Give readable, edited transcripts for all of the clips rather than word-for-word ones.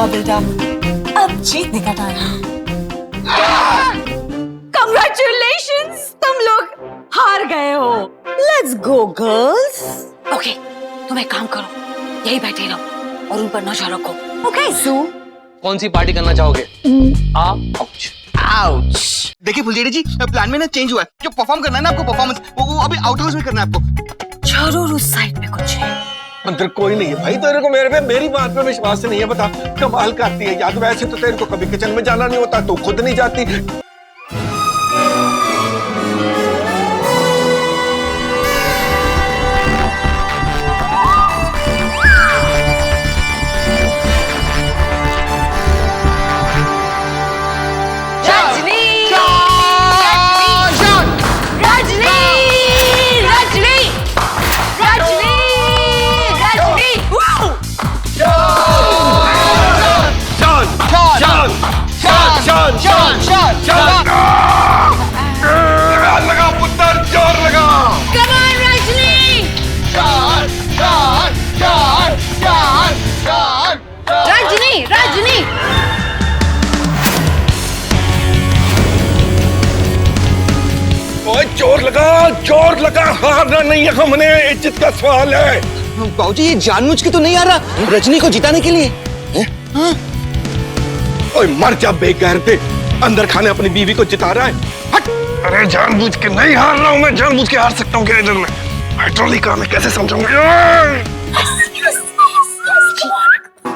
बेटा, अब जीतने का टाइम। Congratulations, तुम लोग हार गए हो। Let's go, girls. Okay, तुम एक काम करो, यही बैठे रहो और उन पर नजर रखो। Okay, Sue. कौन सी पार्टी करना चाहोगे? आउच। आउच। देखिए फुलझड़ी जी, प्लान में ना चेंज हुआ है। जो परफॉर्म करना है ना आपको परफॉर्मेंस, वो अभी आउट हाउस में करना है आपको। जरूर उस साइड में कुछ है। अंदर कोई नहीं है भाई, तेरे को मेरी बात पे विश्वास नहीं है। बता, कमाल करती है याद। वैसे तो तेरे को कभी किचन में जाना नहीं होता, तू खुद नहीं जाती। लगा पुत्र, जोर लगा। Come on, Rajni. रजनी। ओए जोर लगा, हारना नहीं है हमने, इज्जत का सवाल है। बाबूजी ये जानबूझ के तो नहीं आ रहा, रजनी को जिताने के लिए। हाँ? ओए मर जा बेगैरते, अंदर खाने अपनी बीवी को जिता रहा है। हट। अरे जानबूझ के नहीं हार रहा हूँ मैं, जानबूझ के हार सकता हूँ क्या इधर में? हाइड्रोलिक काम है, कैसे समझाऊंगा?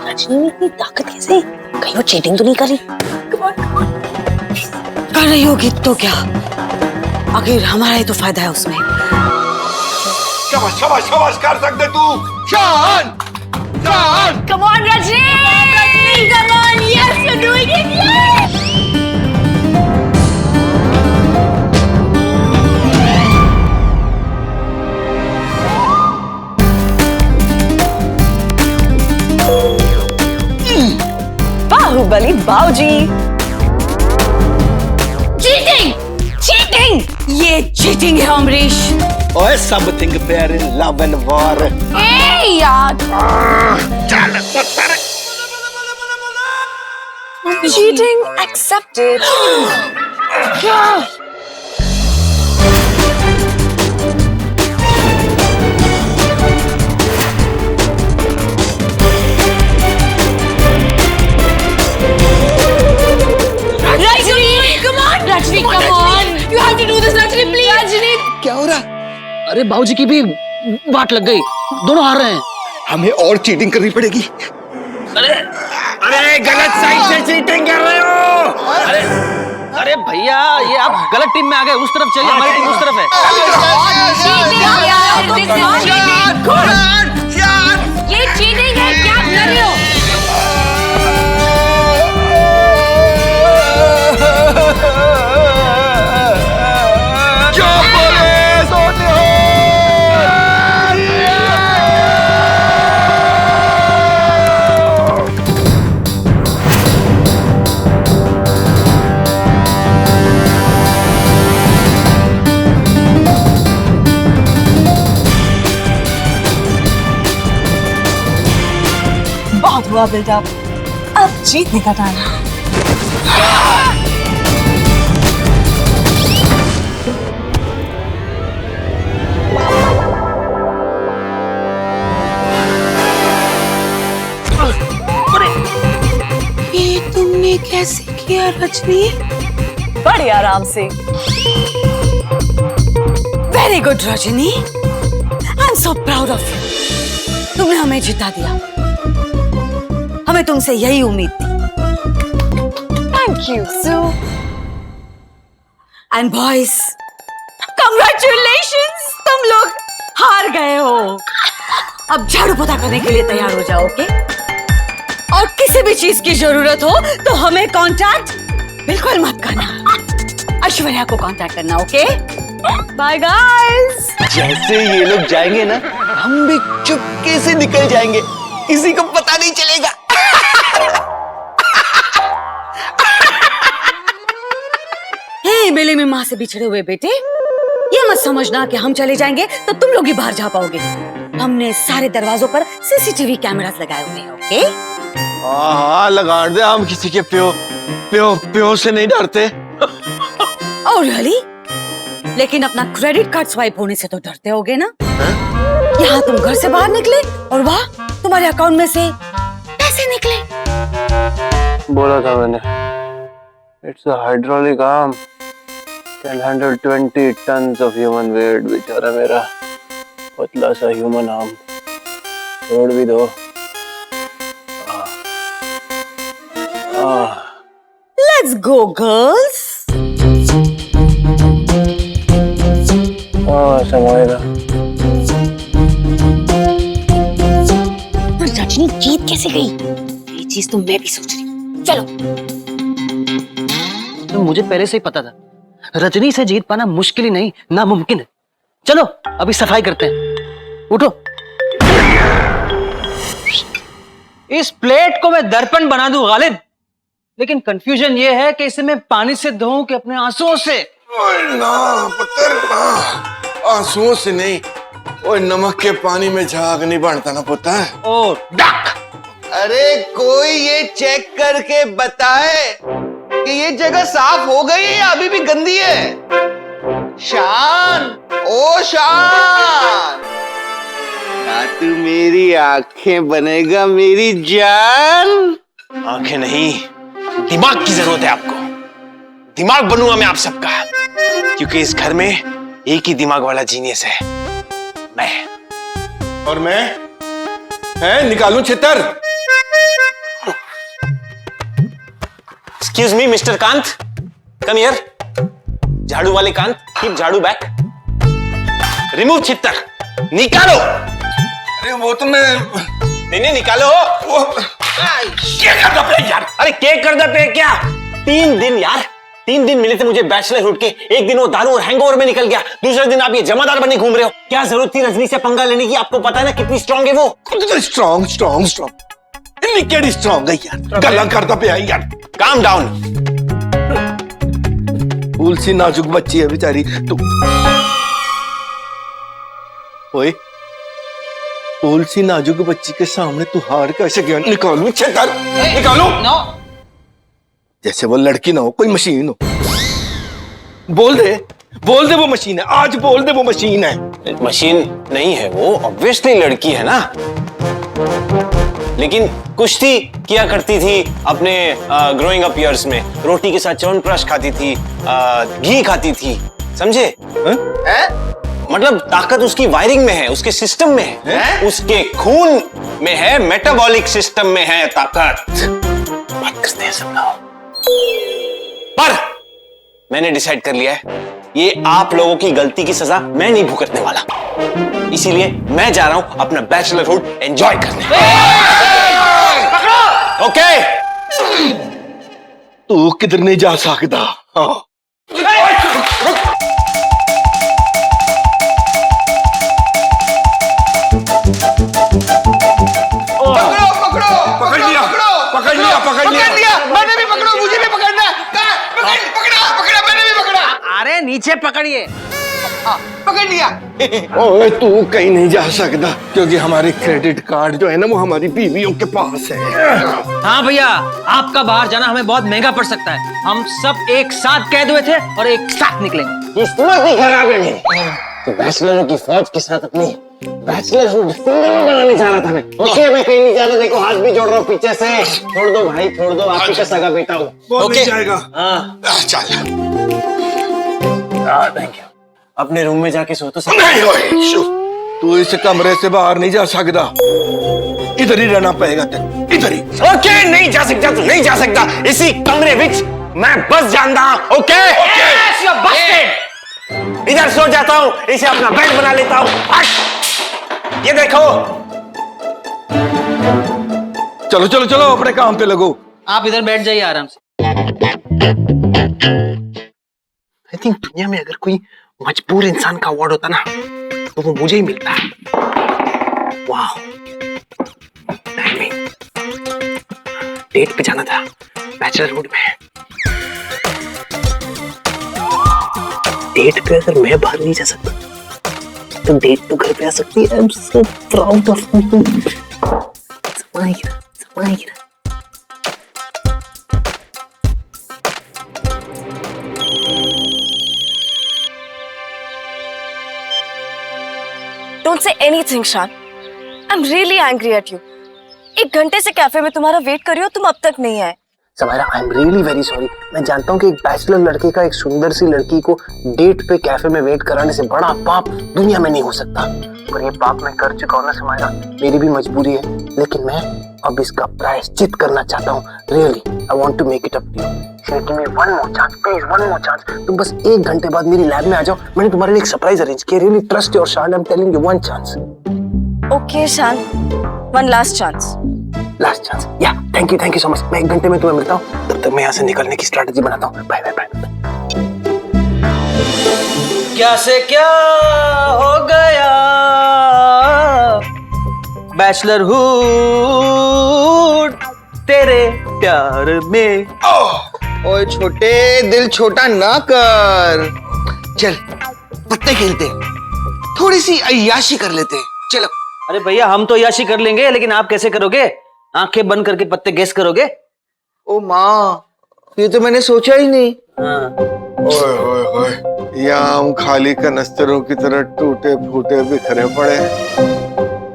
रजनी में इतनी ताकत कैसे? कहीं वो चीटिंग तो नहीं कर रही? कर रही होगी तो क्या, आखिर हमारा ही तो फायदा है उसमें। शाबाश कर सकते तू। Shaan. Come on, Rajni! Come on, yes, you're doing it, yes! Baahubali बाऊजी। चीटिंग! ये चीटिंग है अमरीश। ओए something fair in love and war. ए यार, चल cheating accepted. Rajni, come on. You have to do this, Rajni, please. Rajni. क्या हो रहा? अरे बाबूजी की भी वाट लग गई, दोनों हार रहे हैं। हमें और चीटिंग करनी पड़ेगी। अरे गलत साइड से चीटिंग कर रहे हो। अरे भैया, ये आप गलत टीम में आ गए, उस तरफ चलिए, हमारी टीम उस तरफ है। ये चीटिंग है, क्या कर रहे हो? बहुत हुआ बिल्डअप, अब जीतने का टाइम है। ये तुमने कैसे किया रजनी? बड़े आराम से। Very good Rajni, I am so proud of you. तुमने हमें जिता दिया, हमें तुमसे यही उम्मीद थी। Thank you so. And boys, congratulations, तुम लोग हार गए हो। अब झाड़ू पोछा करने के लिए तैयार हो जाओ, ओके? और किसी भी चीज की जरूरत हो तो हमें कांटेक्ट बिल्कुल मत करना, ऐश्वर्या को कांटेक्ट करना, ओके? Bye guys. जैसे ये लोग जाएंगे ना, हम भी चुपके से निकल जाएंगे, किसी को पता नहीं चलेगा। हे मेले में माँ से बिछड़े हुए बेटे, ये मत समझना कि हम चले जाएंगे तो तुम लोग ही बाहर जा पाओगे। हमने सारे दरवाजों पर सीसीटीवी कैमरास लगाए हुए हैं, ओके? हाँ लगा दे, हम किसी के प्यो प्यो प्यो से नहीं डरते। और रियली? लेकिन अपना क्रेडिट कार्ड स्वाइप होने से तो डरते होगे ना? यहाँ तुम घर से बाहर निकले और वहाँ तुम्हारे अकाउंट में से पैसे निकले। बोला था मैंने, it's a hydraulic arm, can handle 20 tons of human weight. बेचारा मेरा पतला सा ह्यूमन आर्म, छोड़ भी दो। Let's go girls. समझेगा। रजनी जीत कैसे गई? ये चीज तो मैं भी सोच रही हूँ। चलो। तो मुझे पहले से ही पता था, रजनी से जीत पाना मुश्किल ही नहीं, नामुमकिन है। चलो अभी सफाई करते हैं, उठो। इस प्लेट को मैं दर्पण बना दूं गालिब, लेकिन कंफ्यूजन ये है कि इसे मैं पानी से धोऊं कि अपने आंसुओं से। ओए ना पुत्र ना, आंसुओं से नहीं, ओए नमक के पानी में झाग नहीं बनता ना पुत्र। ओ डक। अरे कोई ये चेक करके बताए कि ये जगह साफ हो गई है या अभी भी गंदी है? शान, ओ शान, क्या तू मेरी आंखें बनेगा मेरी जान? आंखें नहीं, दिमाग की जरूरत है आपको। दिमाग बनूंगा मैं आप सबका, क्योंकि इस घर में एक ही दिमाग वाला जीनियस है, मैं। और मैं है निकालूं छितर? Excuse me mister Kant, come here. झाड़ू वाले कांत, कीप झाड़ू बैक। रिमूव छितर, निकालो। अरे वो तो मैं नहीं निकालो। क्या करता पे यार? अरे केक कर दे पे क्या? 3 दिन यार, 3 दिन मिले थे मुझे बैचलरहुड के। एक दिन वो दारू और हैंगओवर में निकल गया, दूसरे दिन आप ये जमादार बने घूम रहे हो। क्या जरूरत थी रजनी से पंगा लेने की? आपको पता है ना कितनी स्ट्रांग है वो। स्ट्रांग स्ट्रांग स्ट्रांग इतनी केड़ी स्ट्रांग है यार, गल्ला करता पे आई यार। Calm down. फूल सी नाजुक बच्ची है बेचारी तू। ओए फूल सी नाजुक बच्ची के सामने तू हार कैसे गया? निकालू छितर, निकालू। नो। जैसे वो लड़की ना हो, कोई मशीन हो। बोल दे वो मशीन है, आज बोल दे वो मशीन है। मशीन नहीं है वो, ऑब्वियसली लड़की है ना। लेकिन कुश्ती किया करती थी अपने ग्रोइंग अप ईयर्स में। रोटी के साथ च्यवनप्राश खाती थी, घी खाती थी, समझे? मतलब ताकत उसकी वायरिंग में है, उसके सिस्टम में है, उसके खून में है, मेटाबॉलिक सिस्टम में है ताकत। बात करते हैं सब लोग। पर मैंने डिसाइड कर लिया है, ये आप लोगों की गलती की सजा मैं नहीं भुगतने वाला। इसीलिए मैं जा रहा हूं अपना बैचलरहुड एंजॉय करने। ओके? तू किधर नहीं जा सकता। हाँ। पकड़ लिया। मैंने भी पकड़ो, मुझे भी पकड़ना है। पकड़ा, मैंने भी पकड़ा। अरे नीचे पकड़िए। पकड़ लिया। ओए तू कहीं नहीं जा सकता, क्योंकि हमारे क्रेडिट कार्ड जो है ना वो हमारी बीवियों के पास है। हाँ भैया, आपका बाहर जाना हमें बहुत महंगा पड़ सकता है। हम सब एक साथ कैद हुए थे और एक साथ निकलेंगे। किस्मत ही खराब है मेरी। तो बैचलरों की फौज के साथ अपनी बैचलरहुड बनाने जा रहा था मैं। ओके, मैं कहीं नहीं जा रहा। देखो हाथ भी जोड़ रहा हूँ पीछे से। छोड़ दो भाई, छोड़ दो, आप ही का सगा बेटा हूँ। ओके जाएगा। हाँ चल। Thank you. अपने रूम में जाके सो तो सब। नहीं ओए, शु, तू इस कमरे से बाहर नहीं जा सकता, इधर ही रहना पड़ेगा तेरे, इधर ही। ओके, नहीं जा सकता तो नहीं जा सकता। इसी कमरे विच मैं बस जानता हूँ। ओके? Yes, you're busted. इधर सो जाता हूँ, इसे अपना बेड बना लेता हूँ। ये देखो। चलो चलो चलो अपने काम पे लगो। आप इधर बैठ जाइए आराम से। आई थिंक दुनिया में अगर कोई मजबूर इंसान का अवार्ड होता ना तो वो मुझे ही मिलता। वाह, डेट पे जाना था बैचलरहुड में। डेट पे अगर मैं बाहर नहीं जा सकता तो डेट तो घर पे आ सकती है। I am so proud of you. Samaira, Samaira. Don't say anything Shaan. I am really angry at you. 1 घंटे से कैफे में तुम्हारा वेट कर रही हो, तुम अब तक नहीं आए। समायरा, आई एम रियली वेरी सॉरी। मैं जानता हूँ कि एक बैचलर लड़के का एक सुंदर सी लड़की को डेट पे कैफे में वेट कराने से बड़ा पाप दुनिया में नहीं हो सकता, पर ये पाप मैं कर चुका हूँ ना समायरा, मेरी भी मजबूरी है, लेकिन मैं अब इसका प्रायश्चित करना चाहता हूँ। Really I want to make it up to you. Give me one more chance, please one more chance. तुम बस 1 घंटे बाद मेरी लैब में आ जाओ, मैंने तुम्हारे लिए एक सरप्राइज अरेंज किया। Really trust your Shaan, I am telling you, one chance. Okay Shaan, one last chance. Last chance, या थैंक यू सो मच। मैं 1 घंटे में तुम्हें मिलता हूँ, तब तक मैं यहाँ से निकलने की स्ट्रैटेजी बनाता हूँ। Bye bye bye. क्या से क्या हो गया, बैचलर हूँ तेरे प्यार में। ओए छोटे, दिल छोटा ना कर। चल पत्ते खेलते, थोड़ी सी अय्याशी कर लेते। चलो। अरे भैया, हम तो याशी कर लेंगे, लेकिन आप कैसे करोगे? आंखें बंद करके पत्ते गेस करोगे? ओ माँ, ये तो मैंने सोचा ही नहीं। ओए ओए ओए, यहाँ हम खाली कनस्तरों की तरह टूटे फूटे बिखरे पड़े,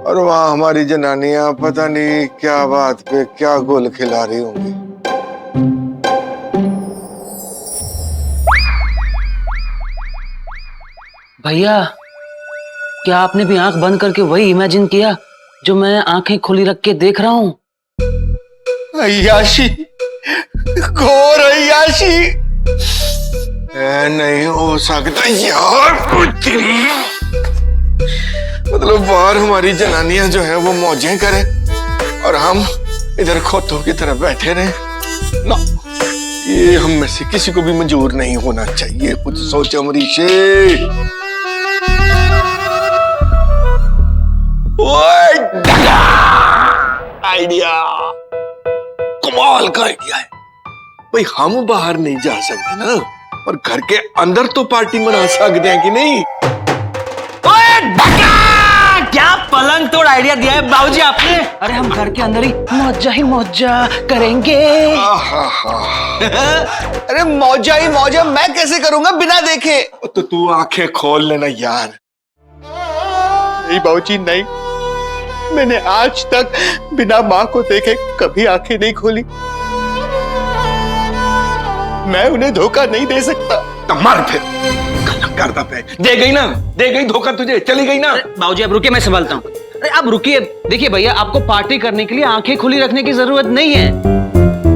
और वहाँ हमारी जनानियां पता नहीं क्या बात पे क्या गोल खिला रही होंगी। भैया, क्या आपने भी आंख बंद करके वही इमेजिन किया जो मैं आंखें खुली रख के देख रहा हूँ? अय्याशी, घोर अय्याशी। नहीं हो सकता यार, मतलब बाहर हमारी जनानियां जो है वो मौजें करें और हम इधर खोतों की तरह बैठे रहे ना, ये हम में से किसी को भी मंजूर नहीं होना चाहिए। कुछ सोचो अमरीशे। आइडिया, कमाल का आइडिया है भाई। हम बाहर नहीं जा सकते ना, पर घर के अंदर तो पार्टी मना सकते हैं कि नहीं? क्या पलंग तोड़ आइडिया दिया है बाबूजी आपने। अरे हम घर के अंदर ही मौजा करेंगे। अरे मौजा ही मौजा मैं कैसे करूंगा बिना देखे? तो तू आंखें खोल लेना यार। नहीं बाबूजी नहीं, मैंने आज तक बिना माँ को देखे कभी आंखें नहीं खोली। मैं उन्हें धोखा नहीं दे सकता। तो मर फिर, करता पे दे गई ना, दे गई धोखा तुझे, चली गई ना। बाबूजी आप रुकिए, मैं संभालता हूँ। अरे आप रुकिए, देखिए भैया, आपको पार्टी करने के लिए आंखें खुली रखने की जरूरत नहीं है।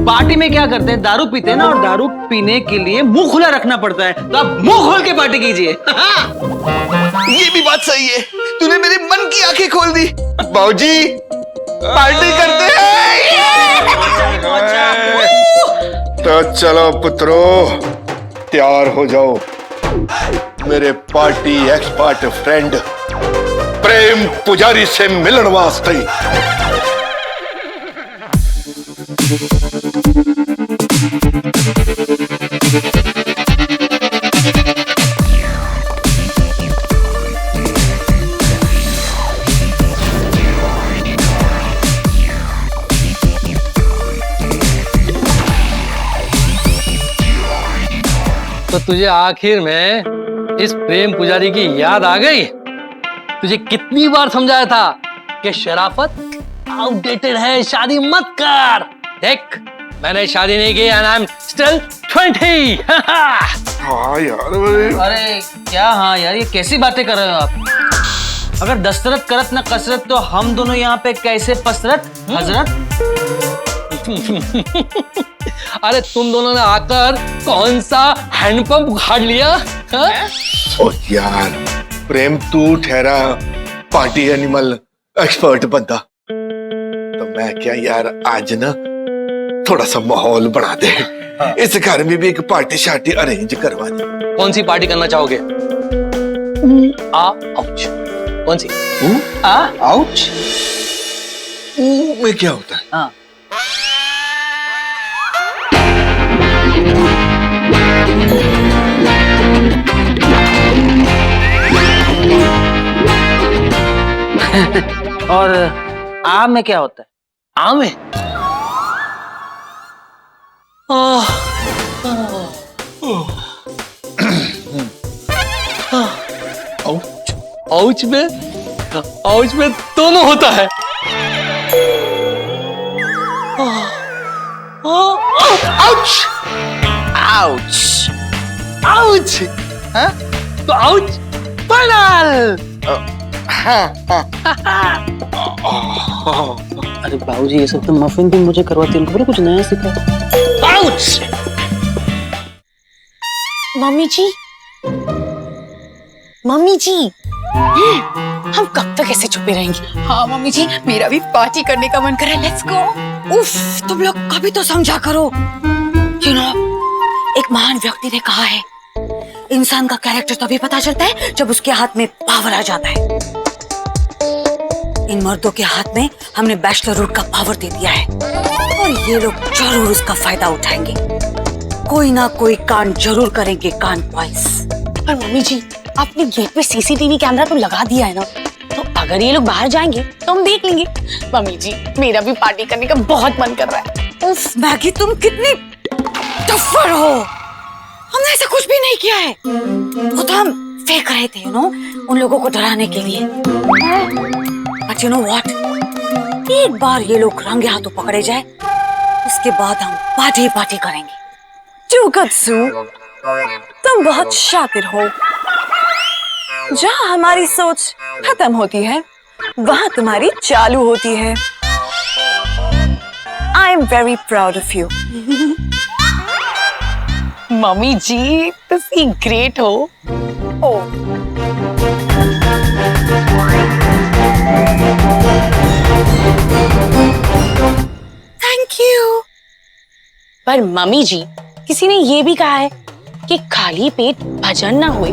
पार्टी में क्या करते हैं, दारू पीते हैं ना, और दारू पीने के लिए मुंह खुला रखना पड़ता है, तो आप मुंह खोल के पार्टी कीजिए। ये भी बात सही है, तूने मेरे मन की आंखें खोल दी। बाबूजी पार्टी करते हैं। तो चलो पुत्रों, तैयार हो जाओ मेरे पार्टी एक्सपर्ट फ्रेंड प्रेम पुजारी से मिलन वास्ते। तो तुझे आखिर में इस प्रेम पुजारी की याद आ गई? तुझे कितनी बार समझाया था कि शराफत आउटडेटेड है, शादी मत कर। देख, मैंने शादी नहीं की एंड आई एम स्टिल 20। हाँ यार। अरे क्या हाँ यार, ये कैसी बातें कर रहे हो आप? अगर दस्तरत करत न कसरत, तो हम दोनों यहाँ पे कैसे पसरत हजरत? अरे तुम दोनों ने आकर कौन सा हैंडपंप उखाड़ लिया? ओ यार प्रेम, तू ठहरा पार्टी एनिमल एक्सपर्ट बंदा, तो मैं क्या यार आज ना थोड़ा सा माहौल बना दे। इस घर में भी एक पार्टी शार्टी अरेंज करवा दे। कौन सी पार्टी करना चाहोगे? आउच। कौन सी? आउच? में क्या होता है? हाँ। और आम में क्या होता है? आम में आउच में आउच में दोनों होता है। Ouch ouch ouch. हाँ? तो आउच फाइनल। अरे बाबूजी ये सब तो मफिन भी मुझे करवाती है, उनको कुछ नया सीखा। आउच। मम्मी जी, मम्मी जी, हम कब तक ऐसे छुपे रहेंगे? हाँ मम्मी जी, मेरा भी पार्टी करने का मन कर रहा है। Let's go. उफ, तुम लोग कभी तो समझा करो। यू नो, एक महान व्यक्ति ने कहा है, इंसान का कैरेक्टर तभी पता चलता है जब उसके हाथ में पावर आ जाता है। इन मर्दों के हाथ में हमने बैचलर रूट का पावर दे दिया है और ये लोग जरूर उसका फायदा उठाएंगे। कोई ना कोई कांड जरूर करेंगे, कांड बॉयज। पर मम्मी जी, आपने गेट पे सीसीटीवी कैमरा तो लगा दिया है ना, तो अगर ये लोग बाहर जाएंगे तो हम देख लेंगे। मम्मी जी, मेरा भी पार्टी करने का बहुत मन कर रहा है। उफ मैगी, तुम कितनी टफर हो। हमने ऐसा कुछ भी नहीं किया है। वो तो हम फेंक रहे थे, यू नो, उन लोगों को डराने के लिए। बट यू नो व्हाट, एक बार ये लोग रंगे हाथों पकड़े जाए, उसके बाद हम पार्टी पार्टी करेंगे। चूकत्सु, तुम बहुत शातिर हो। जहाँ हमारी सोच खत्म होती है, वहाँ तुम्हारी चालू होती है। I am very proud of you. Mummy ji, तुसी ग्रेट हो। Oh thank you. पर मम्मी जी, किसी ने ये भी कहा है कि खाली पेट भजन ना हुए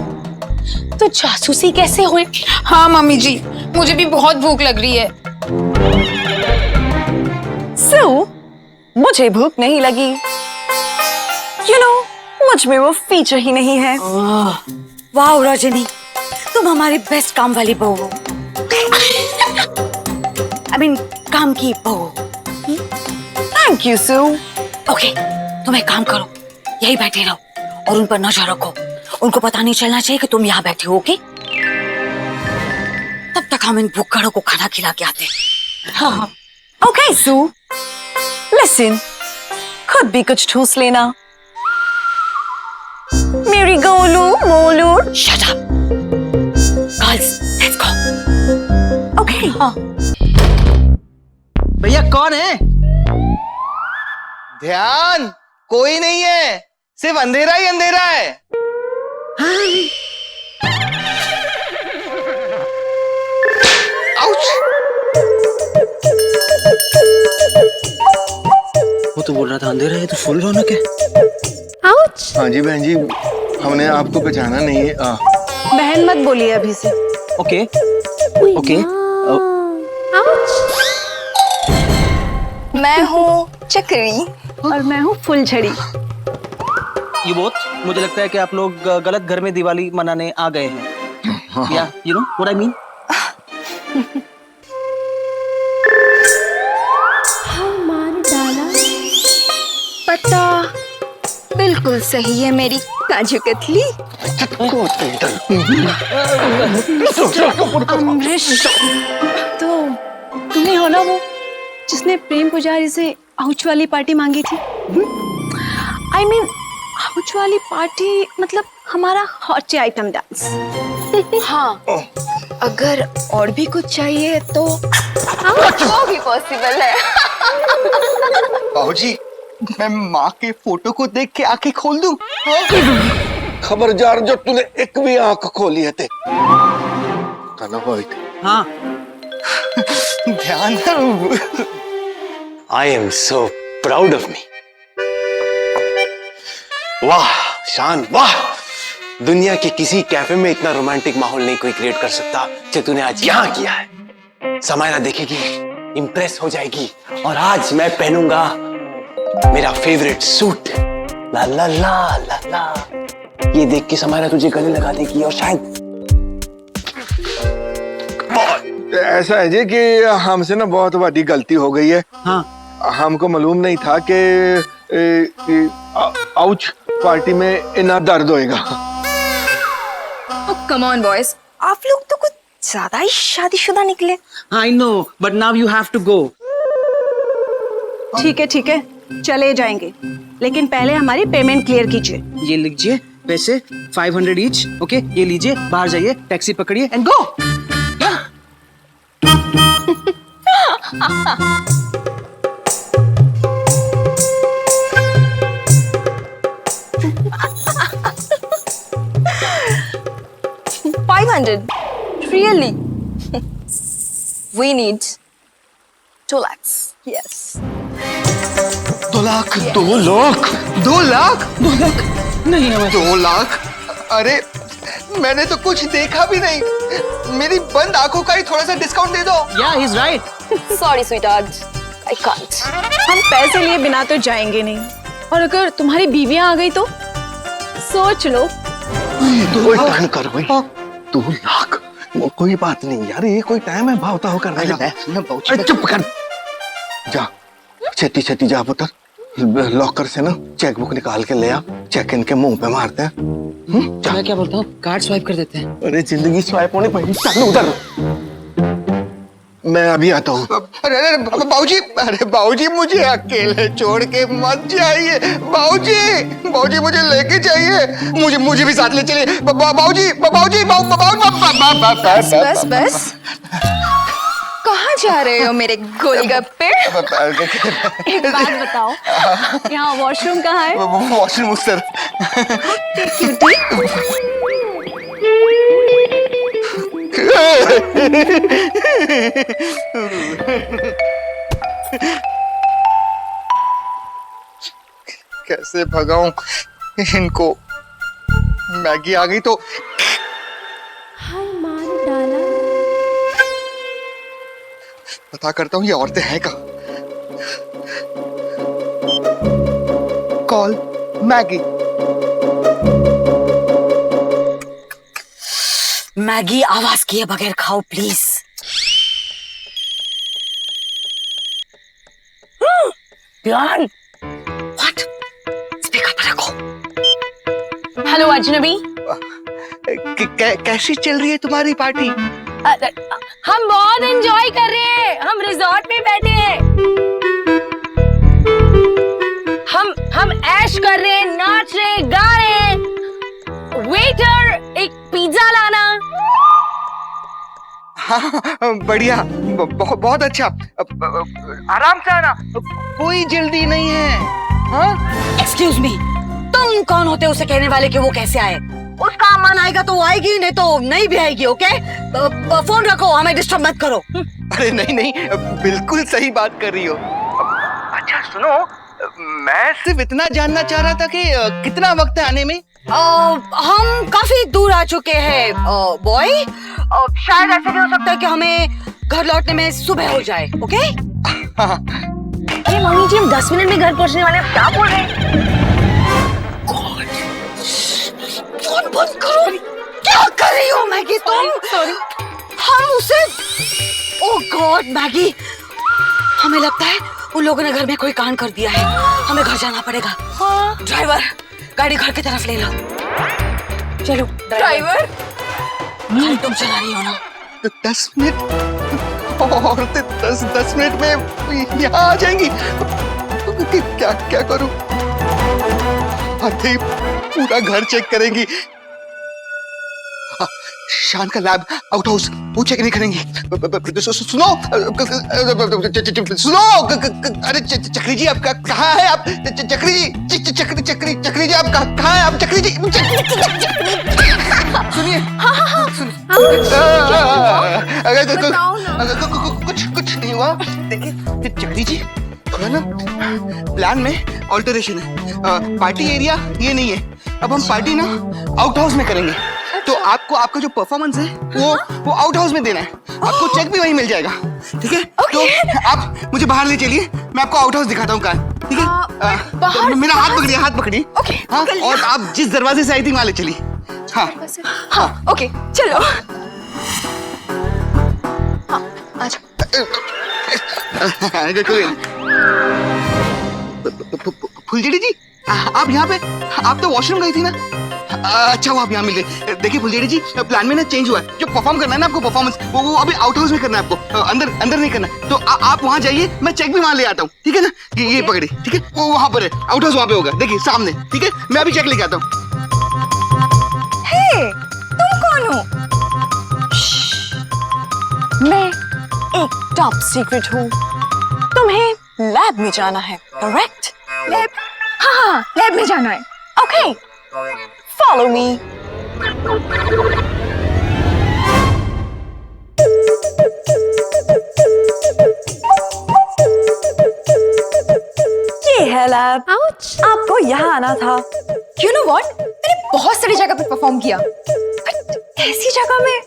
तो जासूसी कैसे हुए? हाँ मम्मी जी, मुझे भी बहुत भूख लग रही है। मुझे भूख नहीं लगी। यू नो, मुझ में वो फीचर ही नहीं है। वाह रजनी, तुम हमारी बेस्ट काम वाली बहू हो। आई मीन काम की बहू। Thank you Sue. ओके, तुम एक काम करो, यही बैठे रहो और उन पर नजर रखो। उनको पता नहीं चलना चाहिए कि तुम यहाँ बैठे हो। ओके, तब तक हम इन भूखड़ों को खाना खिला के आते हैं। हाँ, ओके सू, लिसन, खुद भी कुछ ठूस लेना। मेरी Golu Molu. Shut up girls, let's go. Okay. हाँ, भैया कौन है? ध्यान, कोई नहीं है, सिर्फ अंधेरा ही अंधेरा है। आउच। वो तो बोल रहा था अंधेरा है तो फुल रौनक है। हाँ जी बहन जी, हमने आपको पहचाना नहीं है। बहन मत बोलिए अभी से। Okay okay. मैं हूँ चक्री और मैं हूँ फुलझड़ी। ये बोथ, मुझे लगता है कि आप लोग गलत घर में दिवाली मनाने आ गए हैं। या you know what I mean. पता बिल्कुल सही है मेरी काजू कतली। अमरीश, तो तुम्हें हो ना वो जिसने प्रेम पुजारी से आउच वाली पार्टी मांगी थी? आई मीन आउच वाली पार्टी मतलब हमारा हॉट आइटम डांस। हाँ, अगर और भी कुछ चाहिए तो वो भी पॉसिबल है। बाबूजी, मैं माँ के फोटो को देख के आंखें खोल दूं? खबरदार जो तूने एक भी आंख खोली है ते हाँ, ध्यान। आई am so proud of me. वाह शान, वाह! दुनिया के किसी कैफे में इतना रोमांटिक माहौल नहीं कोई क्रिएट कर सकता जो तूने आज यहाँ किया है। समायरा देखेगी, इम्प्रेस हो जाएगी, और आज मैं पहनूंगा मेरा फेवरेट सूट। ला ला ला ला ला। ये देख के समायरा तुझे गले लगा देगी और शायद ऐसा है जी कि हमसे ना बहुत बड़ी गलती हो गई है। हाँ, हमको मालूम नहीं था कि आउच पार्टी में इतना दर्द होएगा। कम ऑन बॉयज, आप लोग तो कुछ ज्यादा ही शादीशुदा निकले। I know, but now you have to go. ठीक है, चले जाएंगे, लेकिन पहले हमारी पेमेंट क्लियर कीजिए। ये लीजिए पैसे 500 ईच। ओके, ये लीजिए, बाहर जाइए, टैक्सी पकड़िए and go. Really? We need 2 lakhs. Yes. 2 lakh 2 lakh 2 lakh 2 lakh नहीं है। 2 लाख? अरे मैंने तो कुछ देखा भी नहीं। मेरी बंद आंखों का ही थोड़ा सा डिस्काउंट दे दो। या he is right. Sorry, sweetheart. I can't. हम पैसे लिए बिना तो जाएंगे नहीं, और अगर तुम्हारी बीवियां आ गई तो सोच लो। कोई टाइम कर भाई। 2 लाख कोई बात नहीं यार, ये कोई टाइम है भाव ताव करने का। अरे चुप कर जा, छेती छेती जा पुत्र, लॉकर से ना चेकबुक निकाल के ले आ, चेक इन के मुंह पे मारते हैं। जा। मैं क्या बोलता हूँ, कार्ड स्वाइप कर देते हैं। अरे जिंदगी स्वाइप होने पड़ी, चल उधर। मैं अभी आता हूँ। अरे बाबूजी, अरे बाबूजी मुझे अकेले छोड़ के मत जाइए। बाबूजी मुझे लेके जाइए, मुझे भी साथ ले चलिए। बाबूजी बस। कहाँ जा रहे हो मेरे गोलगप्पे? एक बात बताओ, यहाँ वॉशरूम कहाँ है? वॉशरूम उस तरफ। कैसे भगाऊं इनको? मैगी आ गई तो पता करता हूँ ये औरतें हैं कहाँ। Call Maggi. मैगी आवाज किए बगैर खाओ प्लीज। ध्यान। व्हाट? स्पीकर पर रखो। हेलो अजनबी, कैसी चल रही है तुम्हारी पार्टी? हम बहुत एंजॉय कर रहे हैं। हम रिजॉर्ट में बैठे हैं। हम ऐश कर रहे हैं, नाच रहे हैं, गा रहे हैं। वेटर, एक पिज्जा लाना। हाँ बढ़िया, बहुत अच्छा। आराम से आना, कोई जल्दी नहीं है। हाँ एक्सक्यूज मी, तुम कौन होते उसे कहने वाले कि वो कैसे आए? उसका मन आएगा तो वो आएगी, नहीं तो नहीं भी आएगी। ओके, फोन रखो, हमें डिस्टर्ब मत करो। अरे नहीं, बिल्कुल सही बात कर रही हो। अच्छा सुनो, मैं सिर्फ इतना जानना चाह रहा था कि कितना वक्त है आने में? हम काफी दूर आ चुके हैं बॉय। शायद ऐसे भी हो सकता है कि हमें घर लौटने में सुबह हो जाए। ओके? अरे मम्मी जी, हम 10 मिनट में घर पहुंचने वाले हैं। क्या बोल रहे हैं? फोन बंद करो। क्या कर रही हो मैगी तुम? सॉरी। हम उसे, ओह गॉड मैगी, हमें लगता है उन लोगों ने घर में कोई कांड कर दिया है। हमें घर जाना पड़ेगा। हाँ। ड्राइवर, गाड़ी घर की तरफ ले लो। चलो ड्राइवर, गाड़ी तुम चला रही हो ना? 10 मिनट औरतें 10 मिनट में यहाँ आ जाएंगी। क्या करूं? आते ही पूरा घर चेक करेंगी। शान का लैब, आउट हाउस, वो चेक नहीं करेंगी। सुनो, अरे चक्री जी आप कहाँ हैं? आप चक्री जी आप कहाँ हैं? आप चक्री जी सुनिए। कुछ नहीं हुआ। देखिए चक्री जी, थोड़ा ना प्लान में ऑल्टरेशन है। पार्टी एरिया ये नहीं है, अब हम पार्टी ना आउट हाउस में करेंगे। तो आपको आपका जो परफॉर्मेंस है वो आउट हाउस में देना है। आपको चेक भी वहीं मिल जाएगा, ठीक है? तो आप मुझे बाहर ले चलिए, मैं आपको आउट हाउस दिखाता हूँ कहाँ, ठीक है? मेरा हाथ पकड़िए। हाँ, और आप जिस दरवाजे से आई थी वहाँ ले चलिए। हाँ, ओके, चलो। फुलझड़ी जी, आप यहाँ पे, आप तो वॉशरूम गई थी ना? अच्छा हुआ आप यहाँ मिले। देखिए फुलझड़ी जी, प्लान में ना चेंज हुआ है। जो परफॉर्म करना है ना आपको परफॉर्मेंस, वो अभी आउट हाउस में करना है आपको, अंदर अंदर नहीं करना। तो आप वहाँ जाइए, मैं चेक भी वहाँ ले आता हूँ, ठीक है ना? ये पकड़ी, ठीक है? वो वहाँ पर है, आउट हाउस वहाँ पे होगा, देखिए सामने, ठीक है? मैं अभी चेक लेके आता हूँ। हे, तुम कौन हो? मैं एक टॉप सीक्रेट हूँ। तुम्हें लैब में जाना है, करेक्ट? लैब? हाँ, लैब में जाना है। Okay, follow me. ये है लैब। आपको यहाँ आना था। You know what? मैंने बहुत सारी जगह पे परफॉर्म किया, बट ऐसी जगह में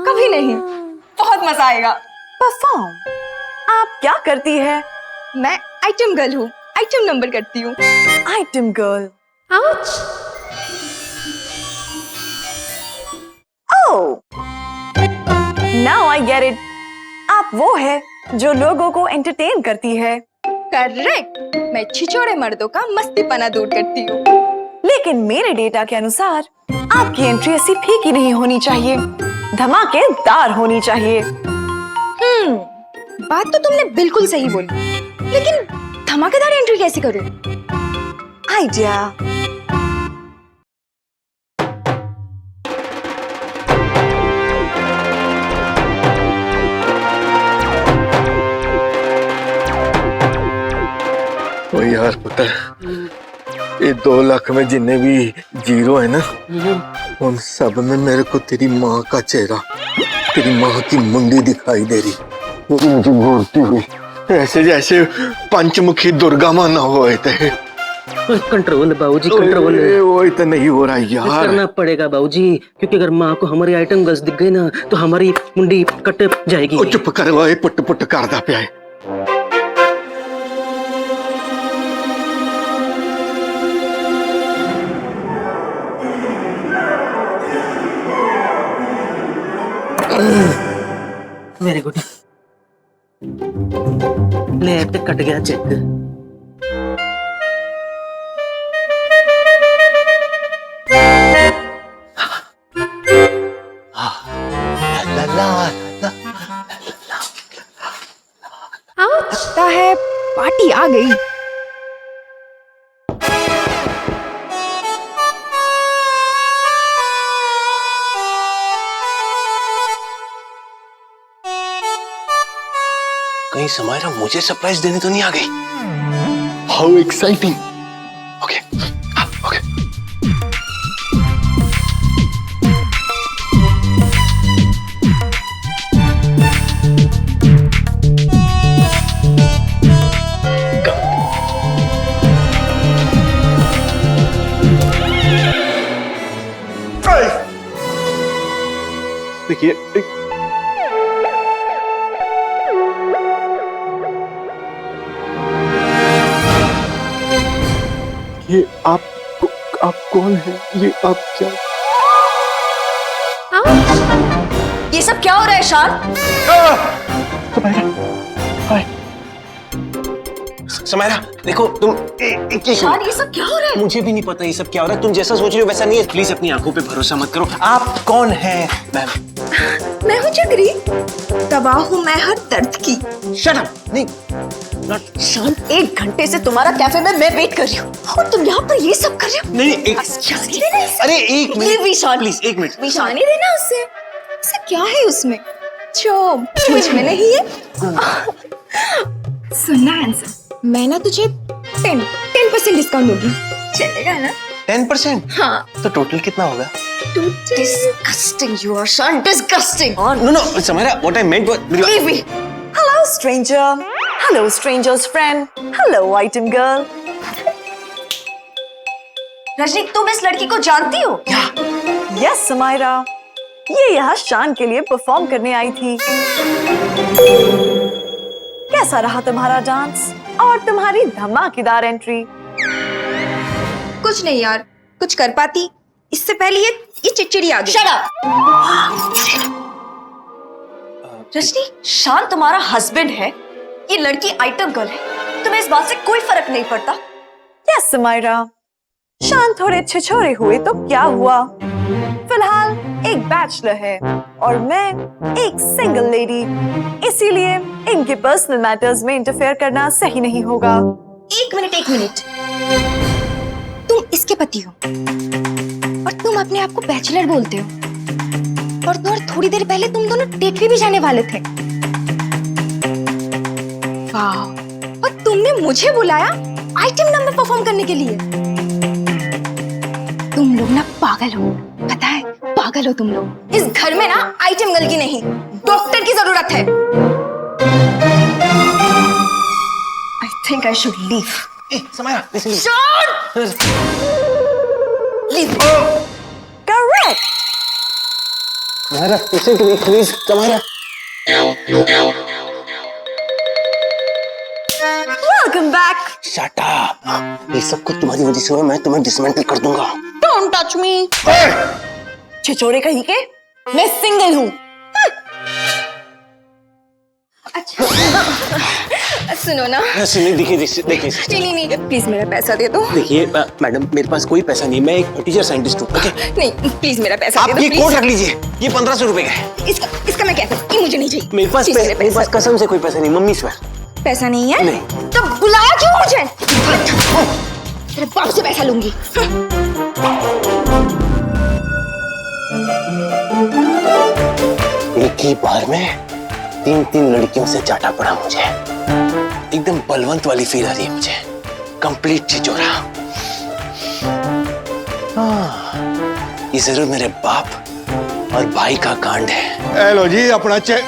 कभी नहीं। बहुत मजा आएगा। परफॉर्म? आप क्या करती है? मैं आइटम गर्ल हूँ, आइटम नंबर करती हूँ। Item girl. Oh, now I get it. आप वो है जो लोगों को एंटरटेन करती है। करेक्ट, मैं छिछोड़े मर्दों का मस्तीपना दूर करती हूँ। लेकिन मेरे डेटा के अनुसार आपकी एंट्री ऐसी फीकी नहीं होनी चाहिए, धमाकेदार होनी चाहिए। बात तो तुमने बिल्कुल सही बोली, लेकिन धमाकेदार एंट्री कैसे करूँ? आइडिया। ओ यार पुत्र, ये 2 लाख में जितने भी जीरो है ना, उन सब में मेरे को तेरी माँ का चेहरा, तेरी माँ की मुंडी दिखाई दे रही। वो मुझे घूरती हुई, ऐसे जैसे पंचमुखी दुर्गा माँ ना हुए थे। कंट्रोल बाबूजी, कंट्रोल। वो इतना नहीं हो रहा यार। करना पड़ेगा बाबूजी, क्योंकि अगर माँ को हमारी आइटम गर्ल्स दिख गई ना, तो हमारी मुंडी कट जाएगी। ओ चुप कर, वो पुट पुट करदा पिया है। Very good. ले अब तक कट गया चेक। लगता है पार्टी आ गई। कहीं समायरा मुझे सरप्राइज देने तो नहीं आ गई? How exciting. Okay, okay. देखिए, ये आप कौन है? ये आप क्या? ये सब क्या हो रहा है शान? समायरा देखो तुम शान, ये सब क्या हो रहा है? मुझे भी नहीं पता ये सब क्या हो रहा है। तुम जैसा सोच रही हो वैसा नहीं है। प्लीज अपनी आंखों पे भरोसा मत करो। आप कौन है मैम? मैं हूँ चक्री, गवाह हूँ मैं हर दर्द की। Shut up. नहीं शान, 1 घंटे से तुम्हारा कैफे में मैं वेट कर रही हूँ और तुम यहाँ पर ये सब कर रहे हो? नहीं, एक अरे एक मिनट विशाल, प्लीज, एक मिनट। निशानी देना उससे। उससे क्या है उसमें जो मुझ में नहीं है? सुनना हैंडसम, मैं ना तुझे 10% डिस्काउंट दूंगी, चलेगा ना? 10%? हाँ। तो टोटल कितना होगा? Disgusting you are, Shaun, disgusting. No, Samira, what I meant was... Leave me. Hello, stranger. Hello, stranger's friend. Hello, item girl. Rajni, तुम इस लड़की को जानती हो? Yes, समायरा। ये यहाँ शान के लिए परफॉर्म करने आई थी। कैसा रहा तुम्हारा डांस और तुम्हारी धमाकेदार एंट्री? कुछ नहीं यार, कुछ कर पाती इससे पहले ये चिड़चिड़ी आ गई। Shut up. रजनी, शान तुम्हारा हस्बैंड है, ये लड़की आइटम गर्ल है, तुम्हें इस बात से कोई फर्क नहीं पड़ता? Yes, समायरा, शान थोड़े छिछोरे हुए तो क्या हुआ, फिलहाल एक बैचलर है और मैं एक सिंगल लेडी, इसीलिए इनके पर्सनल मैटर्स में इंटरफेयर करना सही नहीं होगा। एक मिनट, तुम इसके पति हो और तुम अपने आप को बैचलर बोलते हो, और थोड़ी देर पहले तुम दोनों डेट पे भी जाने वाले थे। वाह, और तुमने मुझे बुलाया आइटम नंबर परफॉर्म करने के लिए। तुम लोग ना पागल हो, पता है, पागल हो तुम लोग। इस घर में ना आइटम गर्ल की नहीं, डॉक्टर की जरूरत है। I think I should leave. Leave. Correct. तुम्हारा listen to me, please, तुम्हारा। Welcome back. Shut up! ये सब कुछ तुम्हारी वजह से हुआ, मैं तुम्हें डिसमेंटल कर दूंगा। Don't touch me. छिछोरे कहीं के, मैं सिंगल हूँ। अच्छा सुनो ना, देखिए नहीं प्लीज मेरा पैसा दे दो। देखिए मैडम, मेरे पास कोई पैसा नहीं, मैं एक टीचर साइंटिस्ट हूँ। ओके नहीं प्लीज मेरा पैसा दे आप दो। ये please। कोट रख लीजिए, ये 1500 रुपए का है। इसका मैं क्या करूँ, ये मुझे नहीं चाहिए। मेरे पास Please, मेरे पास कसम से कोई पैसा नहीं, मम्मी स्वेर। पैसा नहीं है? नहीं। तो बुलाया क्यों मुझे? तेरे बाप से पैसा लूंगी। एक ही बार में 3 लड़कियों से चाटा पड़ा मुझे। एकदम बलवंत वाली फील आ रही है मुझे, कंप्लीट छिचोरा। ये जरूर मेरे बाप और भाई का कांड है। हेलो जी, अपना चेक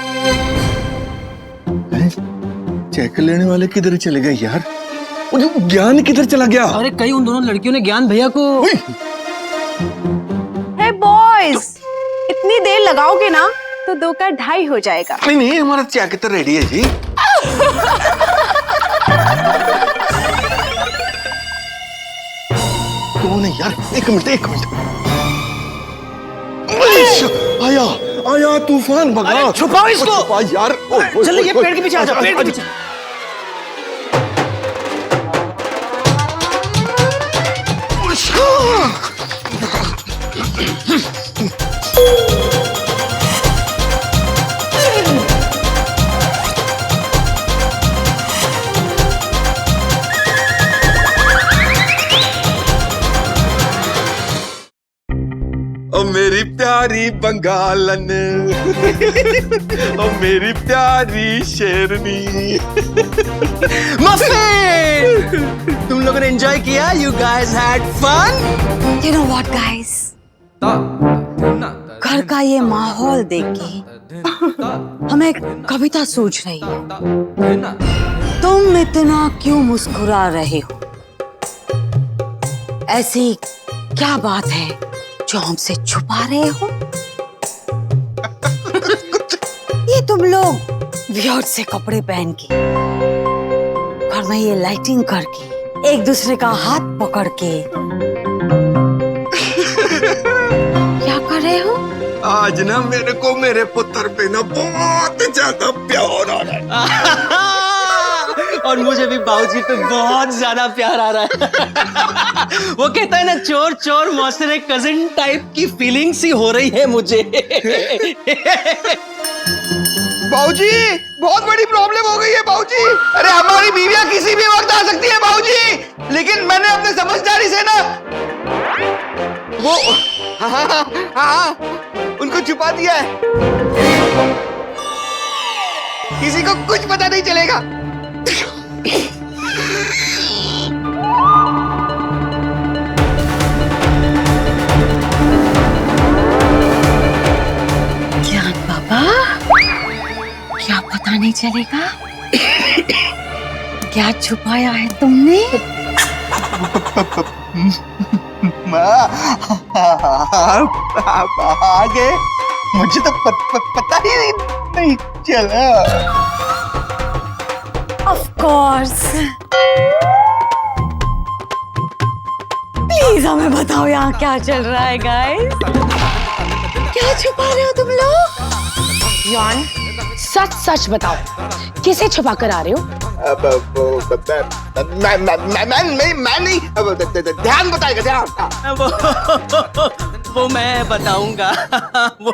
चेक लेने वाले किधर चले गए यार? वो जो ज्ञान किधर चला गया? अरे कहीं उन दोनों लड़कियों ने ज्ञान भैया को। हे बॉयज, इतनी देर लगाओगे ना तो 2 का 2.5 हो जाएगा। नहीं, हमारा चेक तो रेडी है जी। कौन है यार? एक मिनट। आया तूफान भगा। अरे छुपाओ इसको। छुपा यार। चल ये पेड़ के पीछे आ जा, पेड़ के पीछे। ओ मेरी प्यारी बंगालन, ओ मेरी प्यारी शेरनी। तुम लोगों ने एंजॉय किया? You guys had fun? You know what, guys? घर का ये माहौल देख के हमें एक कविता सूझ रही है। तुम इतना क्यों मुस्कुरा रहे हो? ऐसी क्या बात है जो हमसे छुपा रहे हो? ये तुम लोग वियर्ड से कपड़े पहन के घर में ये लाइटिंग करके एक दूसरे का हाथ पकड़ के क्या कर रहे हो? आज ना मेरे को मेरे पुत्र पे ना बहुत ज्यादा प्यार आ रहा है। और मुझे भी बाबूजी पे बहुत ज्यादा प्यार आ रहा है। वो कहता है ना, चोर चोर मौसरे कजिन टाइप की फीलिंग सी हो रही है मुझे। बाबूजी, बहुत बड़ी प्रॉब्लम हो गई है बाबूजी। अरे हमारी बीवियां किसी भी वक्त आ सकती है बाबूजी, लेकिन मैंने अपने समझदारी से ना वो हाँ, उनको छुपा दिया है। किसी को कुछ पता नहीं चलेगा। ज्ञान बाबा, क्या पता नहीं चलेगा? क्या छुपाया है तुमने? आगे मुझे तो पता ही नहीं चला। Of course. प्लीज हमें बताओ यहाँ क्या चल रहा है गाइस? क्या छुपा रहे हो तुम लोग? यान, सच सच बताओ, किसे छुपा कर आ रहे हो? मैं नहीं, ध्यान बताएगा, ध्यान। वो मैं बताऊंगा। वो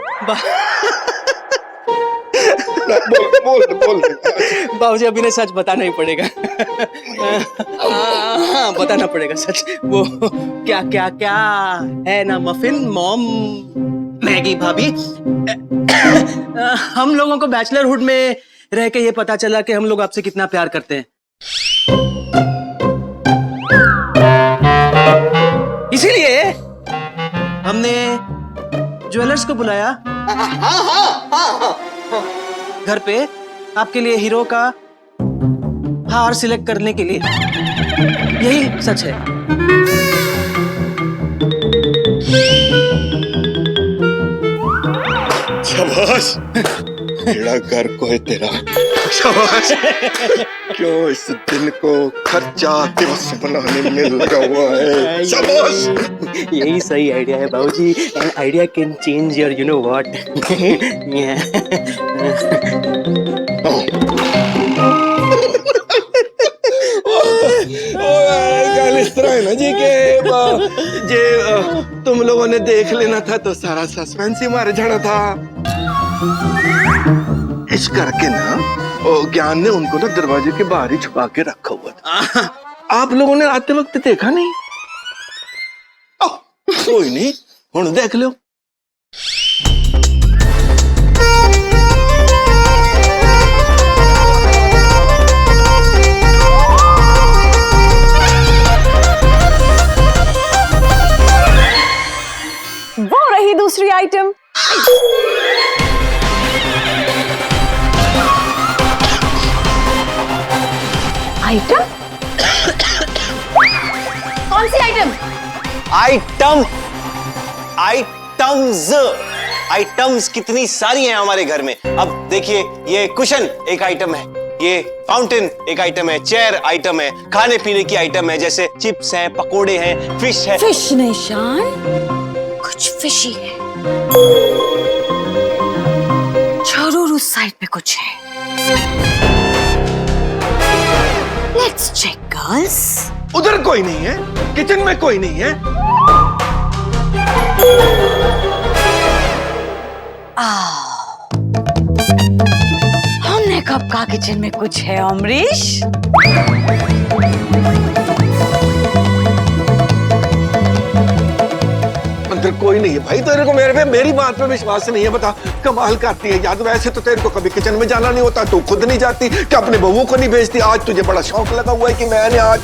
बोल। बाबूजी अभी ने सच बताना ही पड़ेगा। हाँ बताना पड़ेगा सच। वो क्या क्या क्या है ना, मफिन मॉम मैगी भाभी। हम लोगों को बैचलरहुड में रह के ये पता चला कि हम लोग आपसे कितना प्यार करते हैं, इसीलिए हमने ज्वेलर्स को बुलाया घर पे आपके लिए हीरो का हार सिलेक्ट करने के लिए। यही सच है। शाबाश, तेरा घर को है तेरा। शाबाश। क्यों इस दिन को खर्चा दिवस बनाने में लगा हुआ है। शाबाश। यही सही आइडिया है बाबूजी। And idea can change your you know what. गल इस तरह है ना जी के जे तुम लोगों ने देख लेना था तो सारा सस्पेंस ही मार जाना था। इस करके ना ज्ञान ने उनको ना दरवाजे के बाहर ही छुपा के रखा हुआ था। आप लोगों ने आते वक्त देखा नहीं? कोई नहीं, हुण देख लो। वो रही दूसरी आइटम। आइटम? कौन सी आइटम? आइटम्स कितनी सारी हैं हमारे घर में। अब देखिए, ये कुशन एक आइटम है, ये फाउंटेन एक आइटम है, चेयर आइटम है, खाने पीने की आइटम है, जैसे चिप्स हैं, पकोड़े हैं, फिश है। फिश निशान, कुछ फिशी है, जरूर उस साइड पे कुछ है। Let's check girls. उधर कोई नहीं है, किचन में कोई नहीं है। हमने कब कहा किचन में कुछ है अमरीश? अंदर कोई नहीं है भाई। तेरे को मेरी बात पे विश्वास नहीं है? बता, कमाल करती है याद। वैसे तो तेरे को कभी किचन में जाना नहीं होता, तू खुद नहीं जाती, क्या अपने बहू को नहीं भेजती? आज तुझे बड़ा शौक लगा हुआ है कि मैंने आज